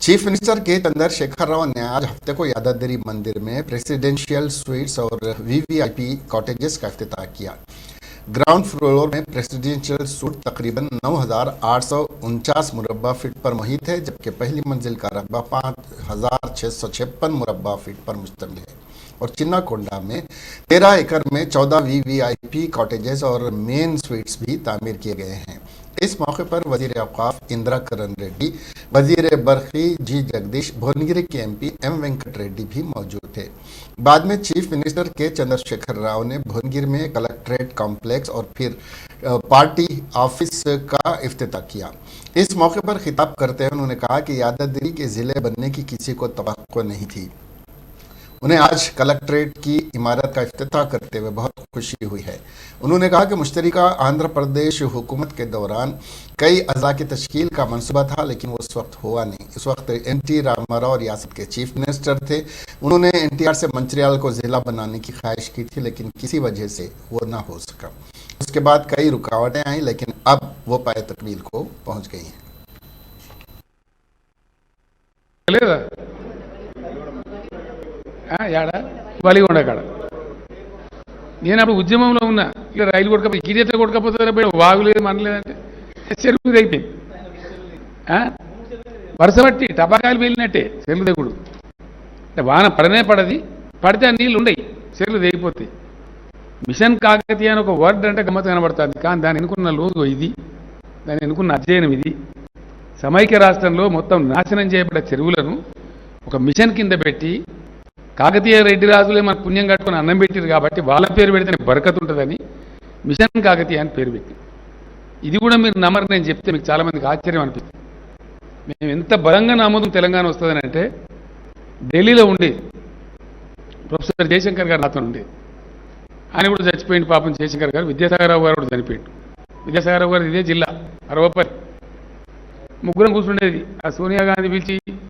Chief minister के चंद्रशेखर राव ने आज हफ्ते को यादाद्री मंदिर में प्रेसिडेंशियल स्वीट्स और वीवीआईपी कॉटेजेस का इफ्तिताह किया। ग्राउंड फ्लोर में प्रेसिडेंशियल सूट तकरीबन 9,849 मुरब्बा फीट पर मुहित है, जबकि पहली मंजिल का रकबा 5,656 मुरब्बा फीट पर मुश्तमिल है और चिन्नाकोंडा में 13 एकड़ में 14 वीवीआईपी कॉटेजेस और मेन स्वीट्स भी तामीर किए गए हैं। इस मौके पर वजीर औकाफ इंदिरा करण रेड्डी, वजीर बरखी जी जगदीश, भुवनगिरी के एमपी एम वेंकट रेड्डी भी मौजूद थे। बाद में चीफ मिनिस्टर के चंद्रशेखर राव ने भुवनगिरी में कलेक्ट्रेट कॉम्प्लेक्स और फिर पार्टी ऑफिस का इफ्तिताह किया। इस मौके पर खिताब करते हुए उन्होंने कहा कि यादाद्री के ज़िले बनने की किसी को तवक्को नहीं थी। उन्हें आज कलेक्ट्रेट की इमारत का इफ्तिताह करते हुए बहुत खुशी हुई है। उन्होंने कहा कि मुश्तरका आंध्र प्रदेश हुकूमत के दौरान कई अज़ा की तश्कील का मनसूबा था, लेकिन वो उस वक्त हुआ नहीं। इस वक्त एन.टी. रामाराव रियासत के चीफ मिनिस्टर थे। उन्होंने एनटीआर से मंचिरियाल को ज़िला बनाने की ख्वाहिश की थी, लेकिन किसी वजह से वो ना हो सका। उसके बाद कई रुकावटें आई, लेकिन अब वो पाए तकमील को पहुँच गई हैं। వలిగొండ కాడ నేను అప్పుడు ఉద్యమంలో ఉన్నా. ఇక రైలు కొట్టకపోతే గిరియత కొట్టకపోతే వాగులేదు మనలేదంటే చెరువు అయిపోయింది. వరుస బట్టి టపాకాయలు పేలినట్టే చెరువు దిగుడు. అంటే వాన పడనే పడది, పడితే ఆ నీళ్ళు ఉండయి, చెరువులు దిగిపోతాయి. మిషన్ కాకతీయ అని ఒక వర్డ్ అంటే గమ్మత్తు కనబడుతుంది, కానీ దాని ఎన్నుకున్న లోగో ఇది, దాని ఎన్నుకున్న అధ్యయనం ఇది. సమైక్య రాష్ట్రంలో మొత్తం నాశనం చేయబడ్డ చెరువులను ఒక మిషన్ కింద పెట్టి కాకతీయ రెడ్డి రాజులే మన పుణ్యం కట్టుకుని అన్నం పెట్టారు కాబట్టి వాళ్ళ పేరు పెడితే బరకత్ ఉంటుందని మిషన్ కాకతీయ అని పేరు పెట్టి, ఇది కూడా మీరు నమ్మరు. నేను చెప్తే మీకు చాలామందికి ఆశ్చర్యం అనిపిస్తుంది. మేము ఎంత బలంగా నమ్మకం తెలంగాణ వస్తుందని అంటే, ఢిల్లీలో ఉండే ప్రొఫెసర్ జయశంకర్ గారు నాతో ఉండే, ఆయన కూడా చచ్చిపోయింది పాపం. జయశంకర్ గారు, విద్యాసాగరరావు గారు కూడా చనిపోయిండు. విద్యాసాగరరావు గారు ఇదే జిల్లా అరవపల్లి. ముగ్గురం కూర్చుండేది. ఆ సోనియా గాంధీ పిలిచి